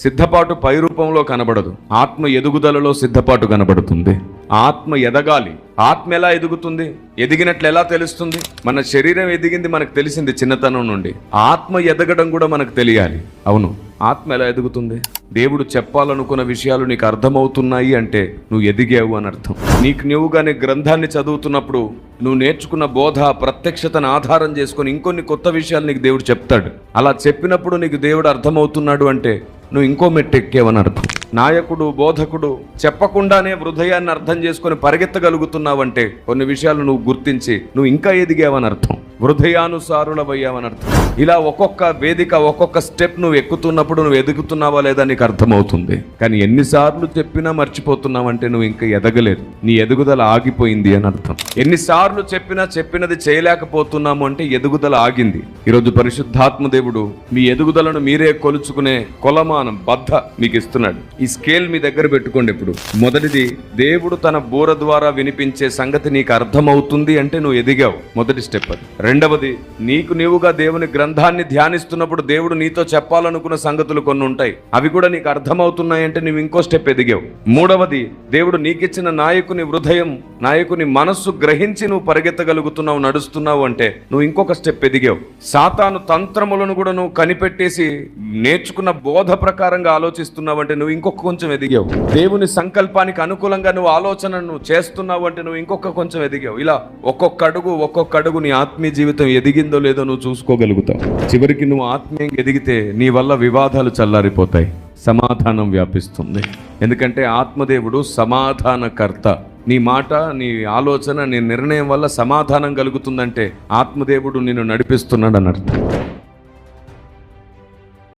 సిద్ధపాటు పై రూపంలో కనబడదు, ఆత్మ ఎదుగుదలలో సిద్ధపాటు కనబడుతుంది. ఆత్మ ఎదగాలి. ఆత్మ ఎలా ఎదుగుతుంది? ఎదిగినట్లు ఎలా తెలుస్తుంది? మన శరీరం ఎదిగింది మనకు తెలిసింది చిన్నతనం నుండి. ఆత్మ ఎదగడం కూడా మనకు తెలియాలి. అవును, ఆత్మ ఎలా ఎదుగుతుంది? దేవుడు చెప్పాలనుకున్న విషయాలు నీకు అర్థమవుతున్నాయి అంటే నువ్వు ఎదిగావు అని అర్థం. నీకు నువ్వుగానే గ్రంథాన్ని చదువుతున్నప్పుడు నువ్వు నేర్చుకున్న బోధ ప్రత్యక్షతను ఆధారం చేసుకొని ఇంకొన్ని కొత్త విషయాలు నీకు దేవుడు చెప్తాడు. అలా చెప్పినప్పుడు నీకు దేవుడు అర్థమవుతున్నాడు అంటే నువ్వు ఇంకో మెట్టు ఎక్కేవని అర్థం. నాయకుడు, బోధకుడు చెప్పకుండానే హృదయాన్ని అర్థం చేసుకొని పరిగెత్తగలుగుతున్నావంటే కొన్ని విషయాలు నువ్వు గుర్తించి నువ్వు ఇంకా ఎదిగావని అర్థం. హృదయానుసారులవయ్యావని అర్థం. ఇలా ఒక్కొక్క వేదిక, ఒక్కొక్క స్టెప్ నువ్వు ఎక్కుతున్నప్పుడు నువ్వు ఎదుగుతున్నావా లేదా నీకు అర్థమవుతుంది. కానీ ఎన్నిసార్లు చెప్పినా మర్చిపోతున్నావంటే నువ్వు ఇంకా ఎదగలేదు, నీ ఎదుగుదల ఆగిపోయింది అని అర్థం. ఎన్నిసార్లు చెప్పినది చేయలేకపోతున్నాము అంటే ఎదుగుదల ఆగింది. ఈరోజు పరిశుద్ధాత్మ దేవుడు మీ ఎదుగుదలను మీరే కొలుచుకునే కొలమానం బద్ధ మీకు ఇస్తున్నాడు. ఈ స్కేల్ మీ దగ్గర పెట్టుకోండి. ఇప్పుడు మొదటిది, దేవుడు తన బోర ద్వారా వినిపించే సంగతి నీకు అర్థమవుతుంది అంటే నువ్వు ఎదిగావు. మొదటి స్టెప్ అది. రెండవది, నీకు నీవుగా దేవుని గ్రంథాన్ని ధ్యానిస్తున్నప్పుడు దేవుడు నీతో చెప్పాలనుకున్న సంగతులు కొన్ని ఉంటాయి, అవి కూడా నీకు అర్థమవుతున్నాయి అంటే నువ్వు ఇంకో స్టెప్ ఎదిగావు. మూడవది, దేవుడు నీకిచ్చిన నాయకుని హృదయం, నాయకుని మనస్సు గ్రహించి నువ్వు పరిగెత్తగలుగుతున్నావు, నడుస్తున్నావు అంటే నువ్వు ఇంకొక స్టెప్ ఎదిగావు. సాతాను తంత్రములను కూడా నువ్వు కనిపెట్టేసి నేర్చుకున్న బోధ ప్రకారంగా ఆలోచిస్తున్నావు అంటే నువ్వు ఇంకొక కొంచెం ఎదిగావు. దేవుని సంకల్పానికి అనుకూలంగా నువ్వు ఆలోచనను చేస్తున్నావు అంటే నువ్వు ఇంకొక కొంచెం ఎదిగావు. ఇలా ఒక్కొక్క అడుగు నీ ఆత్మీయ జీవితం ఎదిగిందో లేదో నువ్వు చూసుకోగలుగుతావు. చివరికి నువ్వు ఆత్మీయంగా ఎదిగితే నీ వల్ల వివాదాలు చల్లారిపోతాయి, సమాధానం వ్యాపిస్తుంది. ఎందుకంటే ఆత్మదేవుడు సమాధానకర్త. నీ మాట, నీ ఆలోచన, నీ నిర్ణయం వల్ల సమాధానం కలుగుతుందంటే ఆత్మదేవుడు నిన్ను నడిపిస్తున్నాడు అని అర్థం.